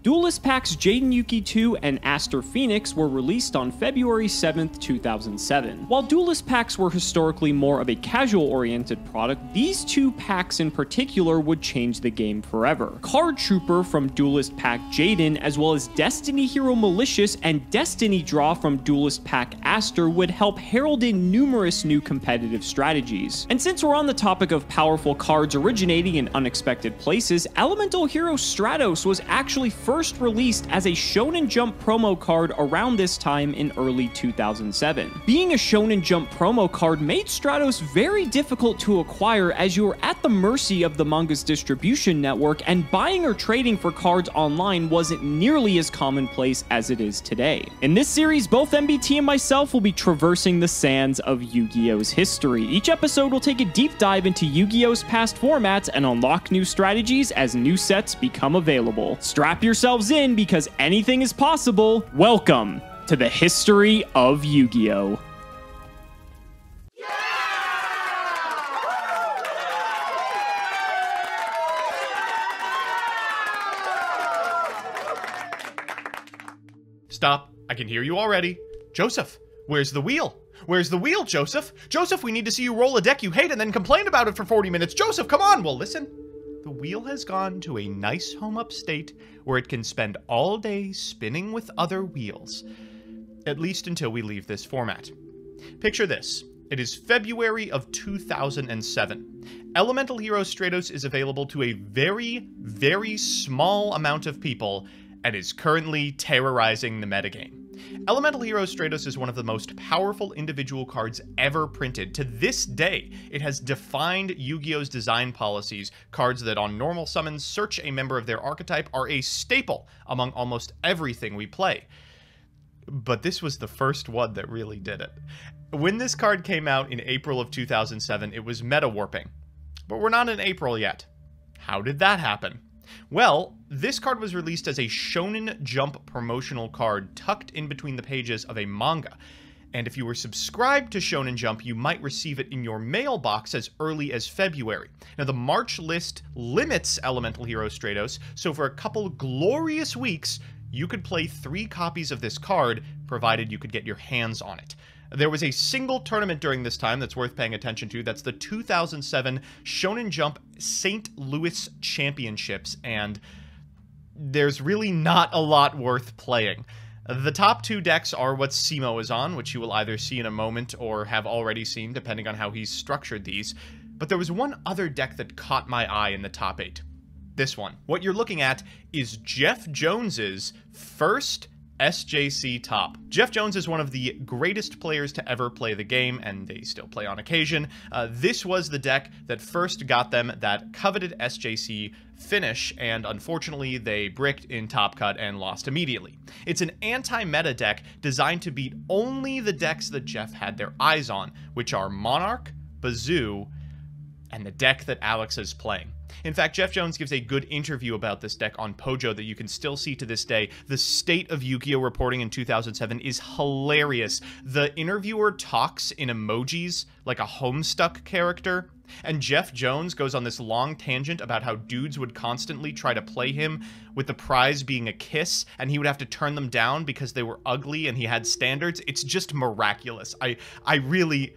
Duelist Packs Jaden Yuki 2 and Aster Phoenix were released on February 7th, 2007. While Duelist Packs were historically more of a casual-oriented product, these two packs in particular would change the game forever. Card Trooper from Duelist Pack Jaden, as well as Destiny Hero Malicious and Destiny Draw from Duelist Pack Aster would help herald in numerous new competitive strategies. And since we're on the topic of powerful cards originating in unexpected places, Elemental Hero Stratos was actually first released as a Shonen Jump promo card around this time in early 2007. Being a Shonen Jump promo card made Stratos very difficult to acquire, as you were at the mercy of the manga's distribution network, and buying or trading for cards online wasn't nearly as commonplace as it is today. In this series, both MBT and myself will be traversing the sands of Yu-Gi-Oh's history. Each episode will take a deep dive into Yu-Gi-Oh's past formats and unlock new strategies as new sets become available. Strap yourselves in, because anything is possible. Welcome to the history of Yu-Gi-Oh! Stop. I can hear you already. Joseph, where's the wheel? Where's the wheel, Joseph? Joseph, we need to see you roll a deck you hate and then complain about it for 40 minutes. Joseph, come on! Well, listen. The wheel has gone to a nice home upstate where it can spend all day spinning with other wheels. At least until we leave this format. Picture this. It is February of 2007. Elemental Hero Stratos is available to a very, very small amount of people and is currently terrorizing the metagame. Elemental Hero Stratos is one of the most powerful individual cards ever printed. To this day, it has defined Yu-Gi-Oh's design policies. Cards that on normal summons search a member of their archetype are a staple among almost everything we play. But this was the first one that really did it. When this card came out in April of 2007, it was meta warping. But we're not in April yet. How did that happen? Well, this card was released as a Shonen Jump promotional card tucked in between the pages of a manga. And if you were subscribed to Shonen Jump, you might receive it in your mailbox as early as February. Now, the March list limits Elemental Hero Stratos, so for a couple glorious weeks, you could play 3 copies of this card, provided you could get your hands on it. There was a single tournament during this time that's worth paying attention to. That's the 2007 Shonen Jump St. Louis Championships, and there's really not a lot worth playing. The top 2 decks are what Cimoooooooo is on, which you will either see in a moment or have already seen, depending on how he's structured these. But there was one other deck that caught my eye in the top 8. This one. What you're looking at is Jeff Jones's first SJC top. Jeff Jones is one of the greatest players to ever play the game, and they still play on occasion. This was the deck that first got them that coveted SJC finish, and unfortunately they bricked in Top Cut and lost immediately. It's an anti-meta deck designed to beat only the decks that Jeff had their eyes on, which are Monarch, Bazoo, and the deck that Alex is playing. In fact, Jeff Jones gives a good interview about this deck on Pojo that you can still see to this day. The state of Yu-Gi-Oh! Reporting in 2007 is hilarious. The interviewer talks in emojis like a Homestuck character, and Jeff Jones goes on this long tangent about how dudes would constantly try to play him with the prize being a kiss, and he would have to turn them down because they were ugly and he had standards. It's just miraculous. I really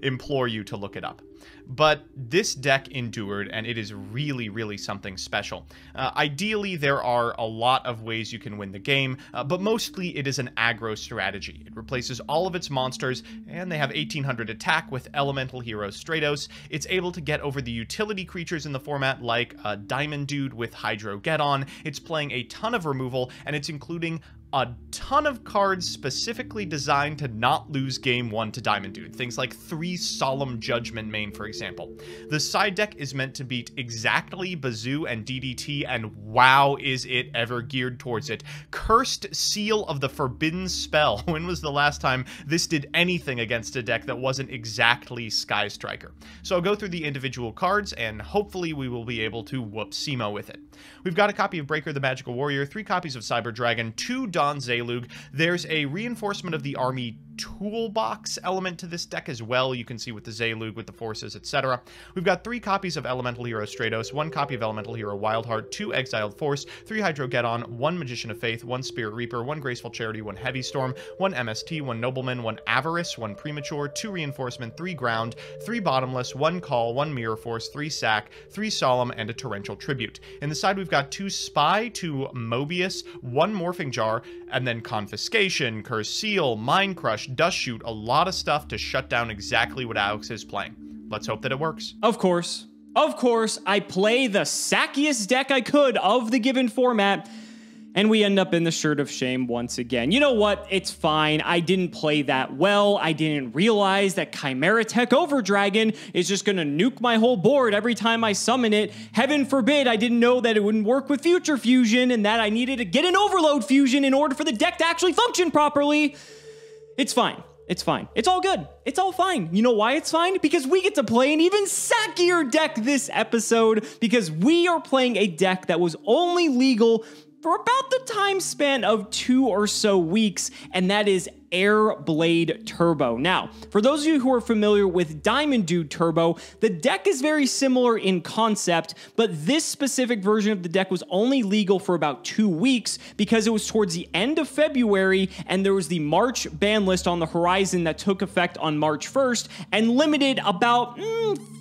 implore you to look it up. But this deck endured, and it is really, really something special. Ideally, there are a lot of ways you can win the game, but mostly it is an aggro strategy. It replaces all of its monsters, and they have 1800 attack with Elemental Hero Stratos. It's able to get over the utility creatures in the format, like a Diamond Dude with Hydro Get-On. It's playing a ton of removal, and it's including a ton of cards specifically designed to not lose game 1 to Diamond Dude. Things like 3 Solemn Judgment main, for example. The side deck is meant to beat exactly Bazoo and DDT, and wow, is it ever geared towards it. Cursed Seal of the Forbidden Spell. When was the last time this did anything against a deck that wasn't exactly Sky Striker? So I'll go through the individual cards, and hopefully we will be able to whoop Cimoooooooo with it. We've got a copy of Breaker the Magical Warrior, 3 copies of Cyber Dragon, 2 Don Zalug. There's a reinforcement of the army toolbox element to this deck as well. You can see with the Zalug, with the forces, etc. We've got 3 copies of Elemental Hero Stratos, 1 copy of Elemental Hero Wildheart, 2 Exiled Force, 3 Hydrogeddon, 1 Magician of Faith, 1 Spirit Reaper, 1 Graceful Charity, 1 Heavy Storm, 1 MST, 1 Nobleman, 1 Avarice, 1 Premature, 2 Reinforcement, 3 Ground, 3 Bottomless, 1 Call, 1 Mirror Force, 3 Sack, 3 Solemn, and a Torrential Tribute. In the side, we've got 2 Spy, 2 Mobius, 1 Morphing Jar, and then Confiscation, Curse Seal, Mind Crush, Dust Shoot, a lot of stuff to shut down exactly what Alex is playing. Let's hope that it works. Of course, I play the sackiest deck I could of the given format, and we end up in the shirt of shame once again. You know what? It's fine. I didn't play that well. I didn't realize that Chimera Tech Overdragon is just gonna nuke my whole board every time I summon it. Heaven forbid I didn't know that it wouldn't work with Future Fusion and that I needed to get an Overload Fusion in order for the deck to actually function properly. It's fine. It's fine. It's all good. It's all fine. You know why it's fine? Because we get to play an even sackier deck this episode, because we are playing a deck that was only legal for about the time span of 2 or so weeks, and that is Airblade Turbo. Now, for those of you who are familiar with Diamond Dude Turbo, the deck is very similar in concept, but this specific version of the deck was only legal for about 2 weeks because it was towards the end of February, and there was the March ban list on the horizon that took effect on March 1st and limited about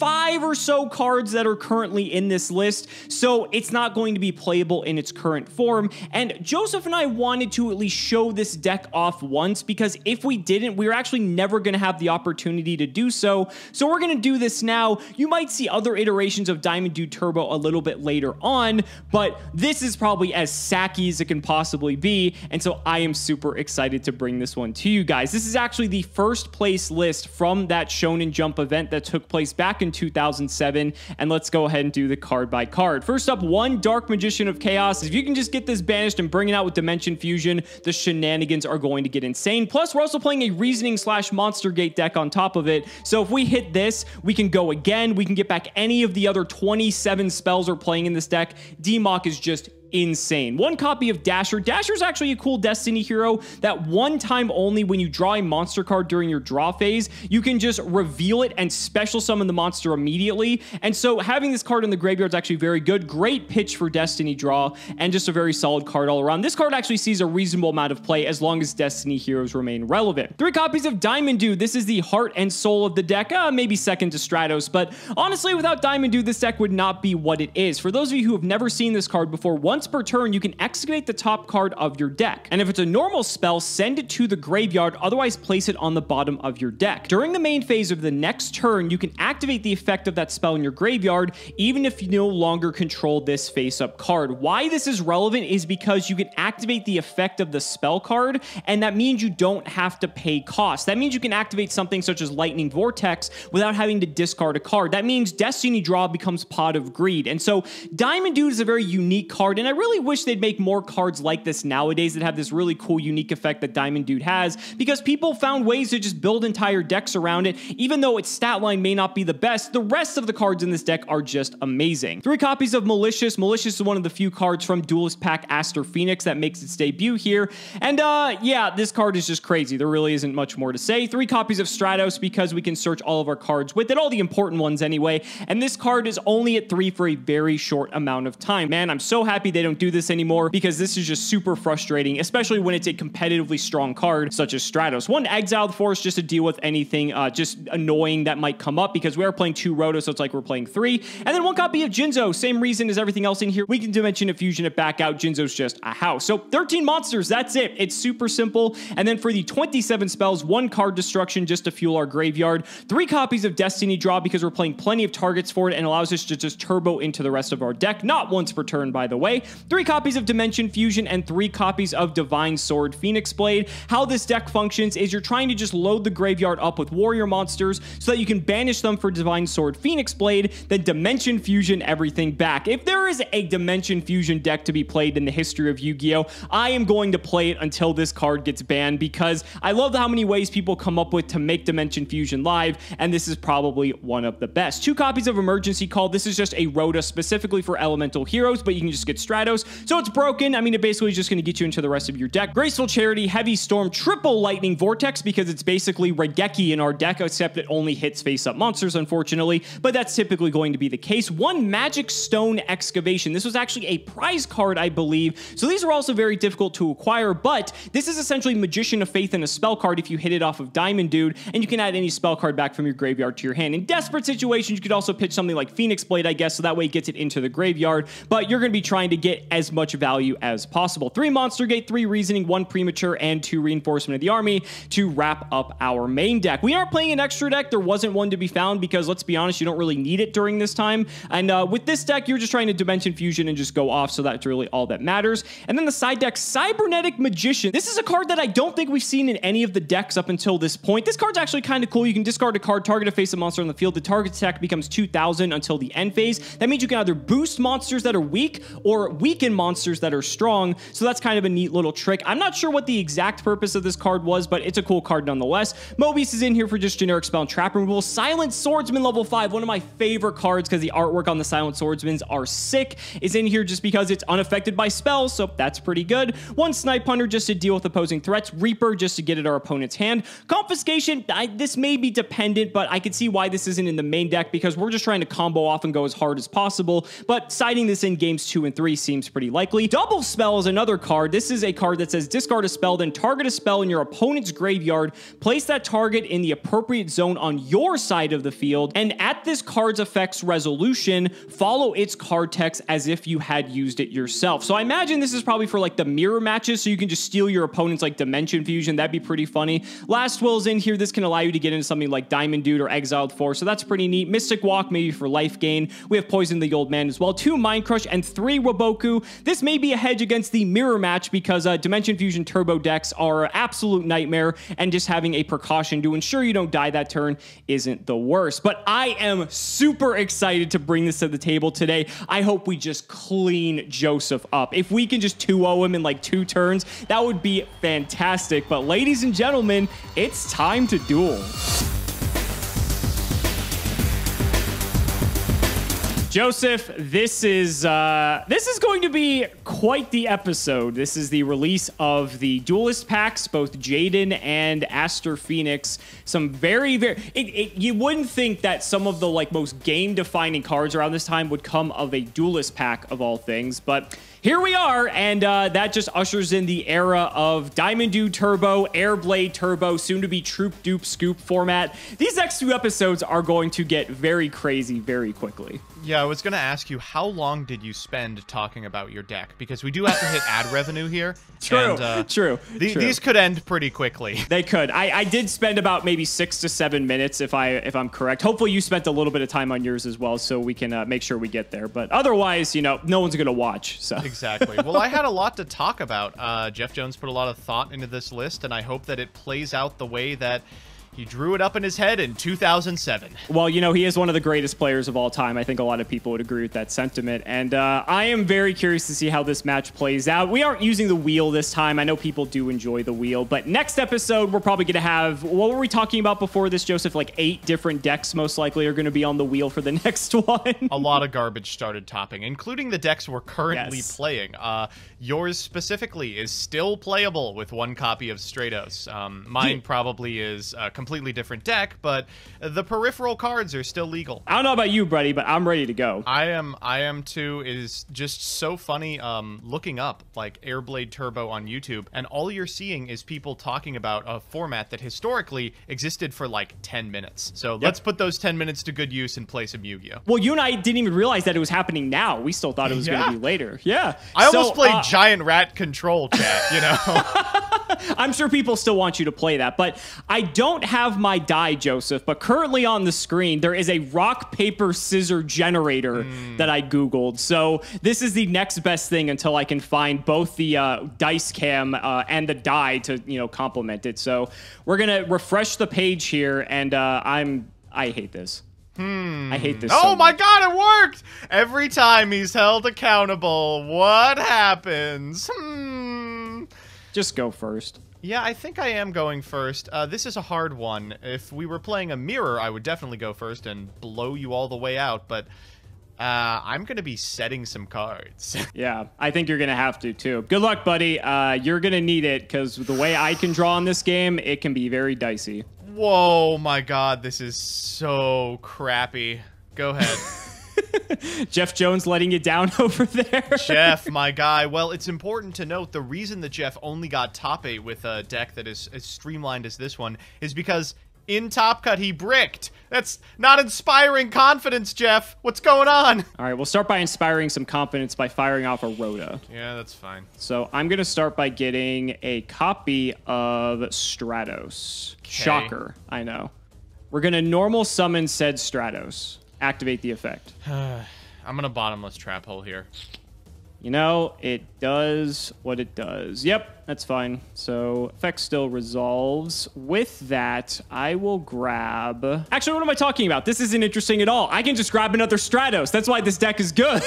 5 or so cards that are currently in this list, so it's not going to be playable in its current form. And Joseph and I wanted to at least show this deck off once, because if we didn't, we were actually never going to have the opportunity to do so. So we're going to do this now. You might see other iterations of Diamond Dude Turbo a little bit later on, but this is probably as sacky as it can possibly be, and so I am super excited to bring this one to you guys. This is actually the first place list from that Shonen Jump event that took place back in 2007, and let's go ahead and do the card by card. First up, 1 Dark Magician of Chaos. If you can just get this banished and bring it out with Dimension Fusion, the shenanigans are going to get insane. Plus, we're also playing a Reasoning / Monster Gate deck on top of it, so if we hit this, we can go again. We can get back any of the other 27 spells we're playing in this deck. DMOC is just insane. 1 copy of Dasher. Dasher's actually a cool Destiny hero that one time only, when you draw a monster card during your draw phase, you can just reveal it and special summon the monster immediately. And so having this card in the graveyard is actually very good. Great pitch for Destiny draw, and just a very solid card all around. This card actually sees a reasonable amount of play as long as Destiny heroes remain relevant. 3 copies of Diamond Dude. This is the heart and soul of the deck, maybe second to Stratos, but honestly, without Diamond Dude, this deck would not be what it is. For those of you who have never seen this card before, once per turn, you can excavate the top card of your deck. And if it's a normal spell, send it to the graveyard, otherwise place it on the bottom of your deck. During the main phase of the next turn, you can activate the effect of that spell in your graveyard, even if you no longer control this face-up card. Why this is relevant is because you can activate the effect of the spell card, and that means you don't have to pay cost. That means you can activate something such as Lightning Vortex without having to discard a card. That means Destiny Draw becomes Pot of Greed. And so Diamond Dude is a very unique card, and I really wish they'd make more cards like this nowadays that have this really cool unique effect that Diamond Dude has, because people found ways to just build entire decks around it. Even though its stat line may not be the best, the rest of the cards in this deck are just amazing. 3 copies of Malicious. Malicious is one of the few cards from Duelist Pack Aster Phoenix that makes its debut here, and yeah, this card is just crazy. There really isn't much more to say. 3 copies of Stratos, because we can search all of our cards with it, all the important ones anyway, and this card is only at 3 for a very short amount of time. Man, I'm so happy they don't do this anymore, because this is just super frustrating, especially when it's a competitively strong card such as Stratos. 1 Exiled Force, just to deal with anything just annoying that might come up, because we are playing 2 Rotos, so it's like we're playing 3. And then 1 copy of Jinzo. Same reason as everything else in here. We can Dimension and Fusion it back out. Jinzo's just a house. So 13 monsters, that's it. It's super simple. And then for the 27 spells, 1 card destruction just to fuel our graveyard. 3 copies of Destiny Draw, because we're playing plenty of targets for it and allows us to just turbo into the rest of our deck. Not once per turn, by the way. 3 copies of Dimension Fusion, and 3 copies of Divine Sword Phoenix Blade. How this deck functions is you're trying to just load the graveyard up with warrior monsters so that you can banish them for Divine Sword Phoenix Blade, then Dimension Fusion everything back. If there is a Dimension Fusion deck to be played in the history of Yu-Gi-Oh!, I am going to play it until this card gets banned, because I love how many ways people come up with to make Dimension Fusion live, and this is probably one of the best. 2 copies of Emergency Call. This is just a Rhoda specifically for elemental heroes, but you can just get Stratos, so it's broken. I mean, it basically is just going to get you into the rest of your deck. Graceful Charity, Heavy Storm, triple Lightning Vortex, because it's basically Regeki in our deck, except it only hits face-up monsters, unfortunately, but that's typically going to be the case. 1 Magic Stone Excavation. This was actually a prize card, I believe, so these are also very difficult to acquire, but this is essentially Magician of Faith and a spell card if you hit it off of Diamond Dude, and you can add any spell card back from your graveyard to your hand. In desperate situations, you could also pitch something like Phoenix Blade, I guess, so that way it gets it into the graveyard, but you're going to be trying to get as much value as possible. 3 Monster Gate, 3 Reasoning, 1 Premature, and 2 Reinforcement of the Army to wrap up our main deck. We aren't playing an extra deck. There wasn't one to be found because, let's be honest, you don't really need it during this time, and with this deck, you're just trying to Dimension Fusion and just go off, so that's really all that matters. And then the side deck, Cybernetic Magician. This is a card that I don't think we've seen in any of the decks up until this point. This card's actually kind of cool. You can discard a card, target a face-up monster on the field. The target attack becomes 2,000 until the end phase. That means you can either boost monsters that are weak or weaken monsters that are strong, so that's kind of a neat little trick. I'm not sure what the exact purpose of this card was, but it's a cool card nonetheless. Mobius is in here for just generic spell and trap removal. Silent Swordsman level 5, one of my favorite cards because the artwork on the Silent Swordsmans are sick, is in here just because it's unaffected by spells, so that's pretty good. 1 Snipe Hunter just to deal with opposing threats. Reaper just to get at our opponent's hand. Confiscation, this may be dependent, but I could see why this isn't in the main deck because we're just trying to combo off and go as hard as possible, but siding this in games 2 and 3 seems pretty likely. Double Spell is another card. This is a card that says discard a spell, then target a spell in your opponent's graveyard, place that target in the appropriate zone on your side of the field, and at this card's effect's resolution, follow its card text as if you had used it yourself. So I imagine this is probably for like the mirror matches, so you can just steal your opponent's like Dimension Fusion. That'd be pretty funny. Last Will's in here. This can allow you to get into something like Diamond Dude or Exiled Force, so that's pretty neat. Mystic Walk maybe for life gain. We have Poison the Old Man as well. 2 Mind Crush and 3 Waboku. This may be a hedge against the mirror match because Dimension Fusion turbo decks are an absolute nightmare, and just having a precaution to ensure you don't die that turn isn't the worst. But I am super excited to bring this to the table today. I hope we just clean Joseph up. If we can just 2-0 him in like 2 turns, that would be fantastic. But ladies and gentlemen, it's time to duel. Joseph, this is going to be quite the episode. This is the release of the Duelist packs, both Jaden and Aster Phoenix. Some very, you wouldn't think that some of the like most game-defining cards around this time would come of a Duelist pack of all things, but here we are, and that just ushers in the era of Diamond Dude Turbo, Airblade Turbo, soon to be Troop Dupe Scoop format. These next 2 episodes are going to get very crazy very quickly. Yeah, I was going to ask you, how long did you spend talking about your deck? Because we do have to hit ad revenue here. True, and, true. These could end pretty quickly. They could. I did spend about maybe 6 to 7 minutes, if I'm correct. Hopefully you spent a little bit of time on yours as well, so we can make sure we get there. But otherwise, you know, no one's going to watch. So Exactly. Well, I had a lot to talk about. Jeff Jones put a lot of thought into this list, and I hope that it plays out the way that he drew it up in his head in 2007. Well, you know, he is one of the greatest players of all time. I think a lot of people would agree with that sentiment. And I am very curious to see how this match plays out. We aren't using the wheel this time. I know people do enjoy the wheel. But next episode, we're probably going to have, what were we talking about before this, Joseph? Like 8 different decks most likely are going to be on the wheel for the next one. A lot of garbage started topping, including the decks we're currently playing. Yours specifically is still playable with 1 copy of Stratos. Mine probably is completely different deck, but the peripheral cards are still legal. I don't know about you, buddy, but I'm ready to go. I am too. It is just so funny looking up like Airblade Turbo on YouTube, and all you're seeing is people talking about a format that historically existed for like 10 minutes. So let's put those 10 minutes to good use and play some Yu-Gi-Oh! Well, you and I didn't even realize that it was happening now. We still thought it was going to be later. Yeah. I almost played Giant Rat Control, chat, you know? I'm sure people still want you to play that, but I don't have my die, Joseph, but currently on the screen, there is a rock, paper, scissor generator that I Googled. So this is the next best thing until I can find both the dice cam and the die to, complement it. So we're going to refresh the page here, and I hate this. I hate this. Oh my God, it worked! Every time he's held accountable, what happens? Just go first. Yeah, I think I am going first. This is a hard one. If we were playing a mirror, I would definitely go first and blow you all the way out, but I'm going to be setting some cards. Yeah, I think you're going to have to, too. Good luck, buddy. You're going to need it, because the way I can draw in this game, it can be very dicey. Whoa, my God, this is so crappy. Go ahead. Jeff Jones letting you down over there. Jeff, my guy. Well, it's important to note the reason that Jeff only got top 8 with a deck that is as streamlined as this one is because in Top Cut he bricked. That's not inspiring confidence, Jeff. What's going on? All right, we'll start by inspiring some confidence by firing off a Rhoda. Yeah, that's fine. So I'm going to start by getting a copy of Stratos. Okay. Shocker, I know. We're going to normal summon said Stratos. Activate the effect. I'm gonna bottomless trap hole here. It does what it does. Yep, that's fine. So effect still resolves. With that, I will grab... Actually, what am I talking about? This isn't interesting at all. I can just grab another Stratos. That's why this deck is good.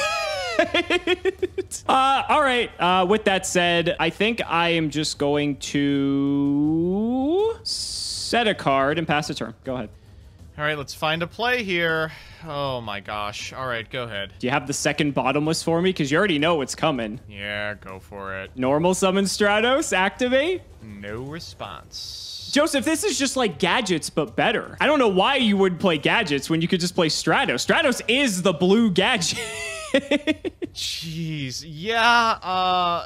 All right. With that said, I think I am just going to set a card and pass a turn. Go ahead. All right, let's find a play here. Oh my gosh. All right, go ahead. Do you have the second bottomless for me? Because you already know what's coming. Yeah, go for it. Normal summon Stratos, activate. No response. Joseph, this is just like Gadgets, but better. I don't know why you would play Gadgets when you could just play Stratos. Stratos is the blue gadget. Jeez. Yeah,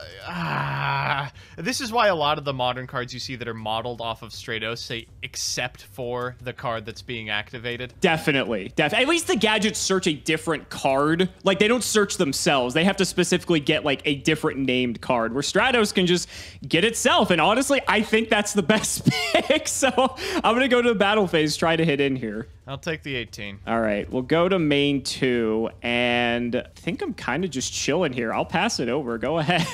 this is why a lot of the modern cards you see that are modeled off of Stratos say except for the card that's being activated. Definitely. At least the gadgets search a different card. Like, they don't search themselves. They have to specifically get, like, a different named card, where Stratos can just get itself. And honestly, I think that's the best pick. So I'm going to go to the battle phase, try to hit in here. I'll take the 18. All right, we'll go to main 2, and I think I'm kind of just chilling here. I'll pass it over. Go ahead.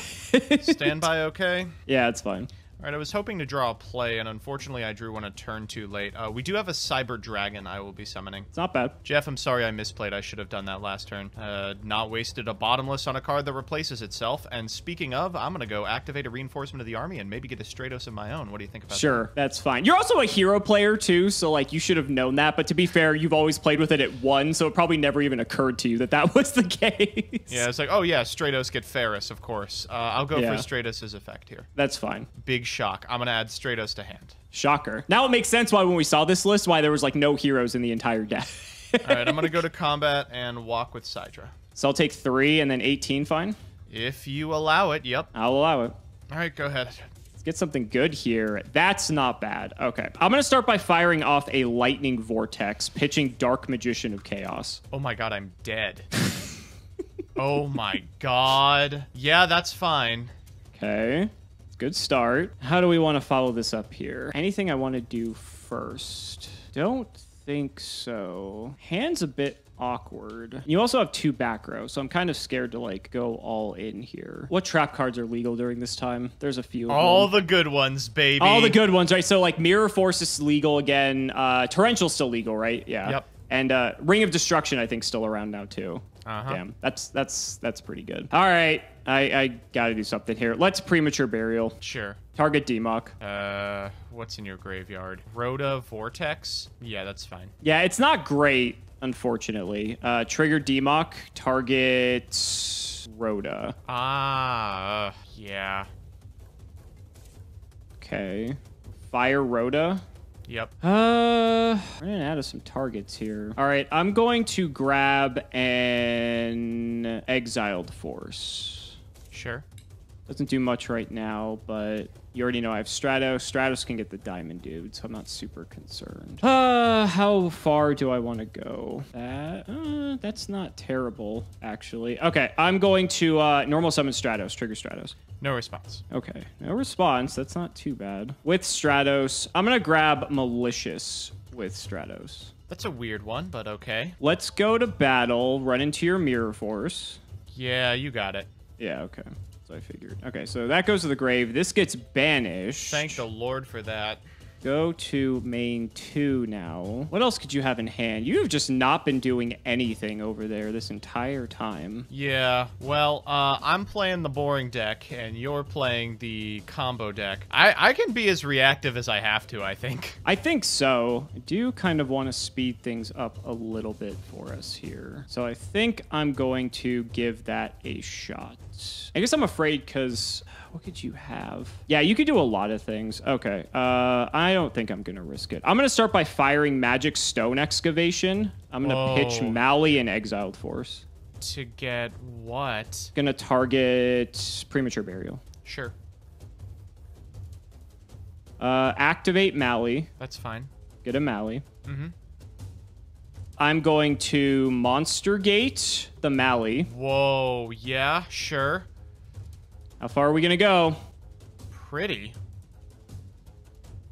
Stand by okay? Yeah, it's fine. All right, I was hoping to draw a play, and unfortunately I drew one a turn too late. We do have a Cyber Dragon I will be summoning. It's not bad. Jeff, I'm sorry I misplayed. I should have done that last turn. Not wasted a bottomless on a card that replaces itself. And speaking of, I'm going to go activate a reinforcement of the army and maybe get a Stratos of my own. What do you think about that? Sure, that's fine. You're also a hero player, too, so, like, you should have known that. But to be fair, you've always played with it at 1, so it probably never even occurred to you that that was the case. Yeah, it's like, oh, yeah, Stratos get Ferris, of course. I'll go for Stratos' effect here. That's fine. Big shock. I'm going to add Stratos to hand. Shocker. Now it makes sense why when we saw this list, why there was, like, no heroes in the entire deck. All right, I'm going to go to combat and walk with Sidra. So I'll take 3 and then 18, fine? If you allow it, yep. I'll allow it. All right, go ahead. Let's get something good here. That's not bad. Okay. I'm going to start by firing off a Lightning Vortex, pitching Dark Magician of Chaos. Oh my god, I'm dead. Oh my god. Yeah, that's fine. Okay. Good start. How do we want to follow this up here? Anything I want to do first? Don't think so. Hand's a bit awkward. You also have 2 back rows, so I'm kind of scared to, like, go all in here. What trap cards are legal during this time? There's a few of all them. The good ones, baby. All the good ones, right? So, like, Mirror Force is legal again. Torrential's still legal, right? Yeah. Yep. And Ring of Destruction, I think, still around now, too. Damn, that's pretty good. All right, I gotta do something here. Let's Premature Burial. Sure. Target Democ. What's in your graveyard? Rhoda Vortex? Yeah, that's fine. Yeah, it's not great, unfortunately. Trigger Democ, target Rhoda. Yeah. Okay. Fire Rhoda. Yep. We're gonna add some targets here. All right, I'm going to grab an Exiled Force. Sure. Doesn't do much right now, but you already know I have Stratos. Stratos can get the Diamond Dude, so I'm not super concerned. How far do I want to go? That's not terrible, actually. Okay, I'm going to normal summon Stratos, trigger Stratos. No response. Okay, no response. That's not too bad. With Stratos, I'm going to grab Malicious with Stratos. That's a weird one, but okay. Let's go to battle, run into your Mirror Force. Yeah, you got it. Yeah, okay. So I figured. Okay, so that goes to the grave. This gets banished. Thank the Lord for that. Go to main 2 now. What else could you have in hand? You've just not been doing anything over there this entire time. Yeah, well, I'm playing the boring deck, and you're playing the combo deck. I can be as reactive as I have to, I think. I think so. I do kind of want to speed things up a little bit for us here. So I think I'm going to give that a shot. I guess I'm afraid because... What could you have? Yeah, you could do a lot of things. Okay. I don't think I'm going to risk it. I'm going to start by firing Magic Stone Excavation. I'm going to pitch Mally and Exiled Force. To get what? Going to target Premature Burial. Sure. Activate Mally. That's fine. Get a Mally. Mm-hmm. I'm going to Monster Gate the Mally. Whoa, yeah, sure. How far are we going to go? Pretty.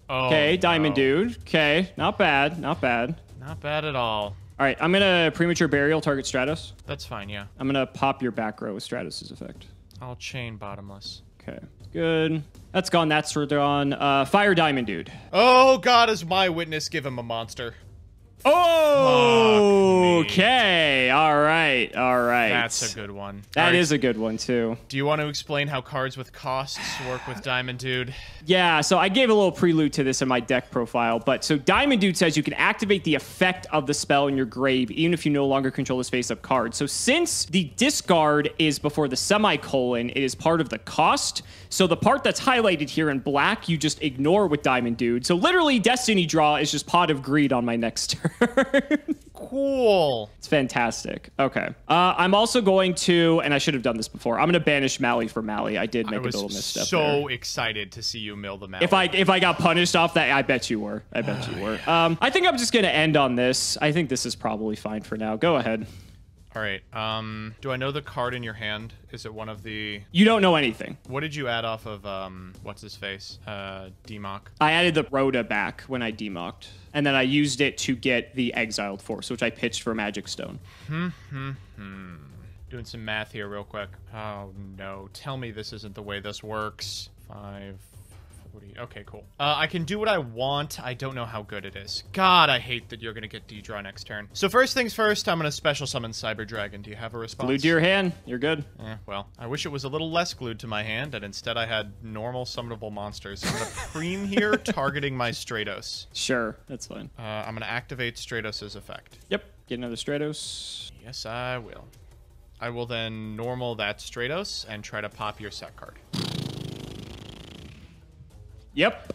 Oh, okay, Diamond Dude. Okay, not bad, not bad. Not bad at all. All right, I'm going to Premature Burial, target Stratos. That's fine, yeah. I'm going to pop your back row with Stratos' effect. I'll chain Bottomless. Okay, good. That's gone, that's gone. Fire Diamond Dude. Oh, God is my witness. Give him a monster. Oh, okay. All right. All right. That's a good one. That is a good one, too. Do you want to explain how cards with costs work with Diamond Dude? Yeah, so I gave a little prelude to this in my deck profile, but so Diamond Dude says you can activate the effect of the spell in your grave even if you no longer control this face-up card. So since the discard is before the semicolon, it is part of the cost. So the part that's highlighted here in black, you just ignore with Diamond Dude. So literally, Destiny Draw is just Pot of Greed on my next turn. Cool. It's fantastic. Okay. I'm also going to, and I should have done this before, I'm going to banish Mally for Mally. I did make a little misstep so there. Excited to see you mill the Mally. If I got punished off that, I bet you were. I bet you were. I think I'm just going to end on this. I think this is probably fine for now. Go ahead. All right. Do I know the card in your hand? Is it one of the... You don't know anything. What did you add off of, what's his face? Demock. I added the Rhoda back when I democked. And then I used it to get the Exiled Force, which I pitched for Magic Stone. Doing some math here real quick. Oh, no. Tell me this isn't the way this works. 5... Okay, cool. I can do what I want. I don't know how good it is. God, I hate that you're going to get D-Draw next turn. So first things first, I'm going to special summon Cyber Dragon. Do you have a response? Glued to your hand. You're good. Well, I wish it was a little less glued to my hand, and instead I had normal summonable monsters. So I'm going to Preem here, targeting my Stratos. Sure, that's fine. I'm going to activate Stratos' effect. Yep, get another Stratos. Yes, I will. I will then normal that Stratos and try to pop your set card. Yep.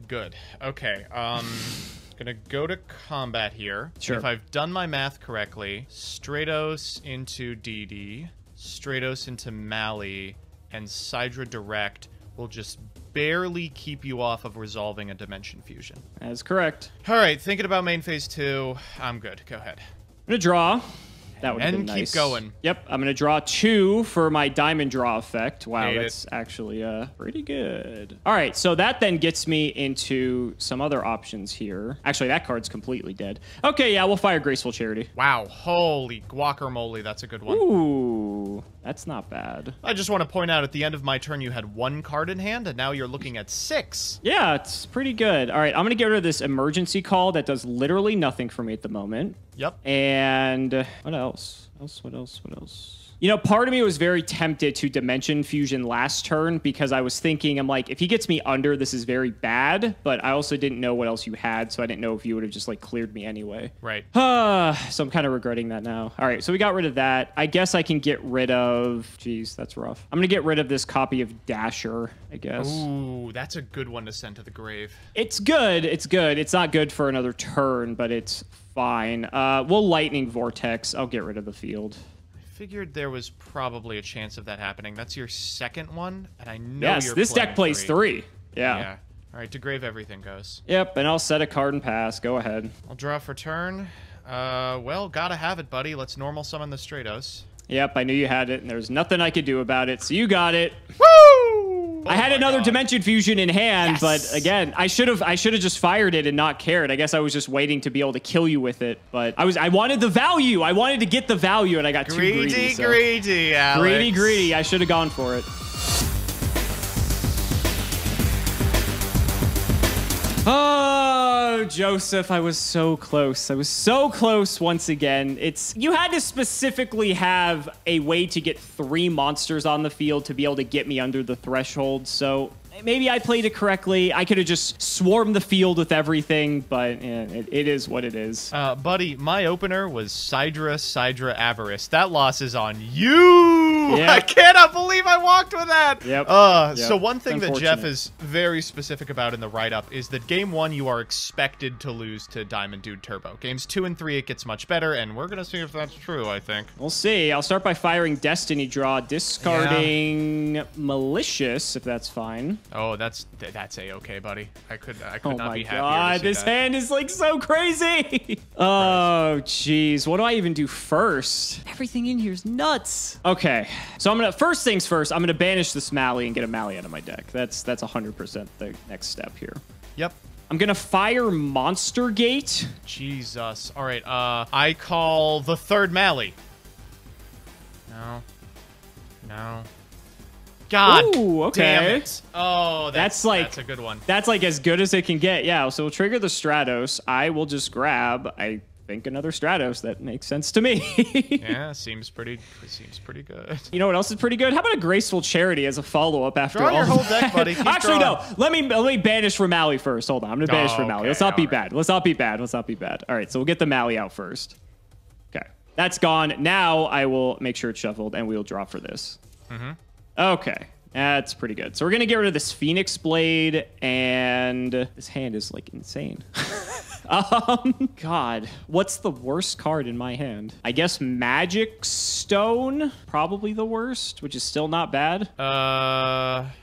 Good. Okay. Gonna go to combat here. Sure. If I've done my math correctly, Stratos into DD, Stratos into Mally, and Sidra Direct will just barely keep you off of resolving a Dimension Fusion. That is correct. All right. Thinking about main phase 2. I'm good. Go ahead. I'm gonna draw. That would have been nice. Keep going. Yep, I'm going to draw 2 for my Diamond Draw effect. Wow, Hate that's actually pretty good. All right, so that then gets me into some other options here. Actually, that card's completely dead. Okay, yeah, we'll fire Graceful Charity. Wow, holy guacamole, that's a good one. Ooh, that's not bad. I just want to point out, at the end of my turn, you had 1 card in hand, and now you're looking at 6. Yeah, it's pretty good. All right, I'm going to get rid of this emergency call that does literally nothing for me at the moment. Yep. And what else? What else? You know, part of me was very tempted to Dimension Fusion last turn because I was thinking, I'm like, if he gets me under, this is very bad. But I also didn't know what else you had, so I didn't know if you would have just, like, cleared me anyway. Right. So I'm kind of regretting that now. All right, so we got rid of that. I guess I can get rid of... Jeez, that's rough. I'm going to get rid of this copy of Dasher, I guess. Ooh, that's a good one to send to the grave. It's good. It's good. It's not good for another turn, but it's fine. We'll Lightning Vortex. I'll get rid of the field. Figured there was probably a chance of that happening. That's your second one, and I know Yes, this deck plays 3. Yeah. All right, to grave everything goes. Yep, and I'll set a card and pass. Go ahead. I'll draw for turn. Well, gotta have it, buddy. Let's normal summon the Stratos. Yep, I knew you had it, and there's nothing I could do about it, so you got it. Woo! I had another Dimension Fusion in hand, Yes! but again, I should have just fired it and not cared. I guess I was just waiting to be able to kill you with it, but I wanted the value. I wanted to get the value, and I got too greedy. Greedy, Alex. Greedy. I should have gone for it. Oh, Joseph, I was so close. I was so close once again. You had to specifically have a way to get 3 monsters on the field to be able to get me under the threshold, so maybe I played it correctly. I could have just swarmed the field with everything, but it is what it is. Buddy, my opener was Sidra Avarice. That loss is on you! Yep. I cannot believe I walked with that! Yep. So one thing that Jeff is very specific about in the write-up is that Game 1, you are expected to lose to Diamond Dude Turbo. Games 2 and 3, it gets much better, and we're going to see if that's true, I think. We'll see. I'll start by firing Destiny Draw, discarding Malicious, if that's fine. Oh, that's a-okay, buddy. I could not be happier. Oh my god, this hand is like so crazy. Oh, jeez. What do I even do first? Everything in here is nuts. Okay, so first things first, I'm gonna banish this Mally and get a Mally out of my deck. That's 100% the next step here. Yep. I'm gonna fire Monster Gate. Jesus. All right. I call the third Mally. No. God. Ooh, okay. Damn it. Oh, that's a good one. That's like as good as it can get. Yeah, so we'll trigger the Stratos. I will just grab, I think, another Stratos. That makes sense to me. Yeah, seems pretty good. You know what else is pretty good? How about a Graceful Charity as a follow-up after all your whole that? deck, buddy. Actually, no. Let me banish Mally first. Hold on. I'm going to banish Mally. Let's not be bad. Let's not be bad. All right, so we'll get the Mally out first. Okay. That's gone. Now I will make sure it's shuffled, and we'll draw for this. Okay, that's pretty good. So we're going to get rid of this Phoenix Blade, and this hand is, like, insane. God, what's the worst card in my hand? I guess Magic Stone, probably the worst, which is still not bad.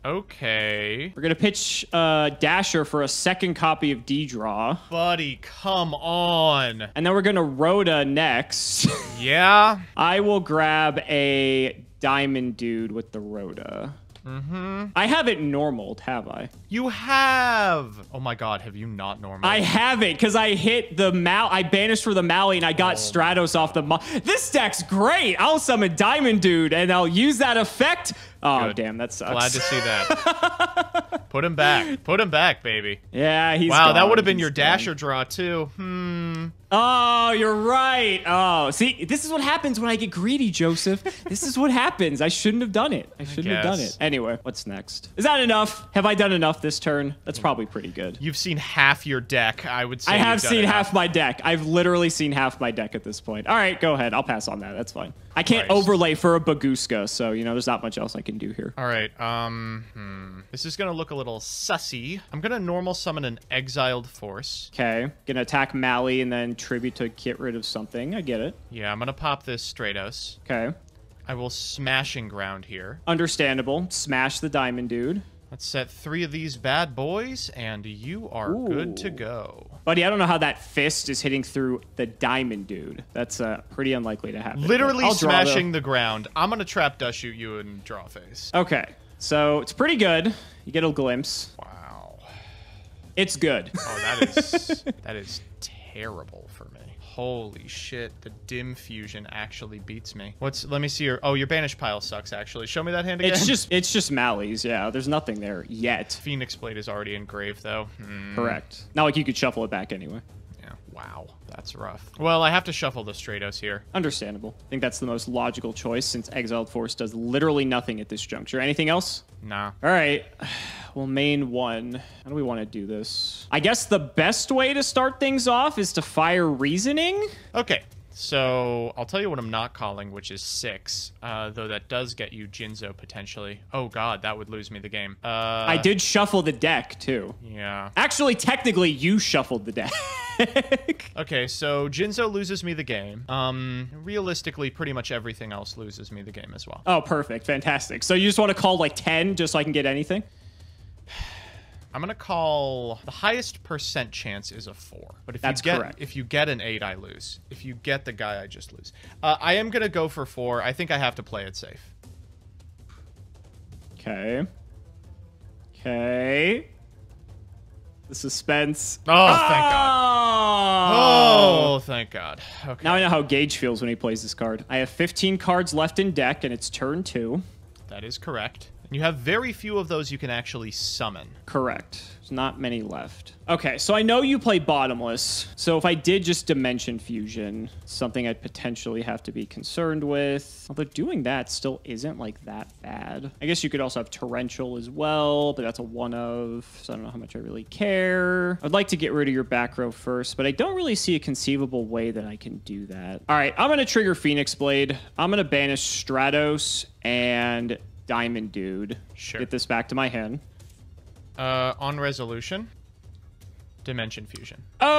Okay. We're going to pitch Dasher for a second copy of D-Draw. Buddy, come on. And then we're going to Rhoda next. Yeah? I will grab a Diamond Dude with the Rhoda. I haven't normaled, have I? You have. Oh my god, have you not normaled? I haven't, because I hit the I banished for the Mally and I got Stratos off the This deck's great. I'll summon Diamond Dude and I'll use that effect. Oh, Good. Damn, that sucks. Glad to see that. Put him back. Put him back, baby. Yeah, he's Wow, gone. that would have been He's your gone. Dasher draw, too. Oh, you're right. Oh, see, this is what happens when I get greedy, Joseph. This is what happens. I shouldn't have done it. I shouldn't have done it. Anyway, what's next? Is that enough? Have I done enough this turn? That's probably pretty good. You've seen half your deck, I would say. I have seen half my deck. I've literally seen half my deck at this point. All right, go ahead. I'll pass on that. That's fine. I can't overlay for a Baguska, so, you know, there's not much else I can do here. All right, this is going to look a little sussy. I'm going to normal summon an Exiled Force. Okay, gonna attack Mally and then tribute to get rid of something. I get it. Yeah, I'm going to pop this Stratos. Okay. I will Smashing Ground here. Understandable. Smash the Diamond Dude. Let's set 3 of these bad boys, and you are good to go. Buddy, I don't know how that fist is hitting through the Diamond Dude. That's pretty unlikely to happen. Literally smashing the ground. I'm going to Trap Dust Shoot you and draw face. Okay, so it's pretty good. You get a glimpse. Wow. It's good. Oh, that is terrible for me. Holy shit, the Dim Fusion actually beats me. Let me see your, your Banish Pile sucks, actually. Show me that hand again. It's just Mally's, yeah. There's nothing there yet. Phoenix Blade is already engraved, though. Correct. Not like you could shuffle it back anyway. Yeah, wow. That's rough. Well, I have to shuffle the Stratos here. Understandable. I think that's the most logical choice since Exiled Force does literally nothing at this juncture. Anything else? Nah. All right. Well, main one. How do we want to do this? I guess the best way to start things off is to fire Reasoning. Okay. So I'll tell you what I'm not calling, which is 6, though that does get you Jinzo potentially. Oh god, that would lose me the game. I did shuffle the deck too. Yeah. Actually, technically, you shuffled the deck. pick. Okay, so Jinzo loses me the game. Realistically, pretty much everything else loses me the game as well. Oh, perfect. Fantastic. So you just want to call like 10 just so I can get anything? I'm gonna call the highest percent chance is a 4. But if That's correct. If you get an 8, I lose. If you get the guy, I just lose. I am gonna go for 4. I think I have to play it safe. Okay. Okay. The suspense. Oh, thank God. Oh, thank God. Okay. Now I know how Gage feels when he plays this card. I have 15 cards left in deck, and it's turn 2. That is correct. And you have very few of those you can actually summon. Correct. There's not many left. Okay, so I know you play Bottomless. So if I did just Dimension Fusion, something I'd potentially have to be concerned with. Although doing that still isn't like that bad. I guess you could also have Torrential as well, but that's a 1 of, so I don't know how much I really care. I'd like to get rid of your back row first, but I don't really see a conceivable way that I can do that. All right, I'm going to trigger Phoenix Blade. I'm going to banish Stratos and Diamond Dude. Sure. Get this back to my hand. On resolution, Dimension Fusion. Oh,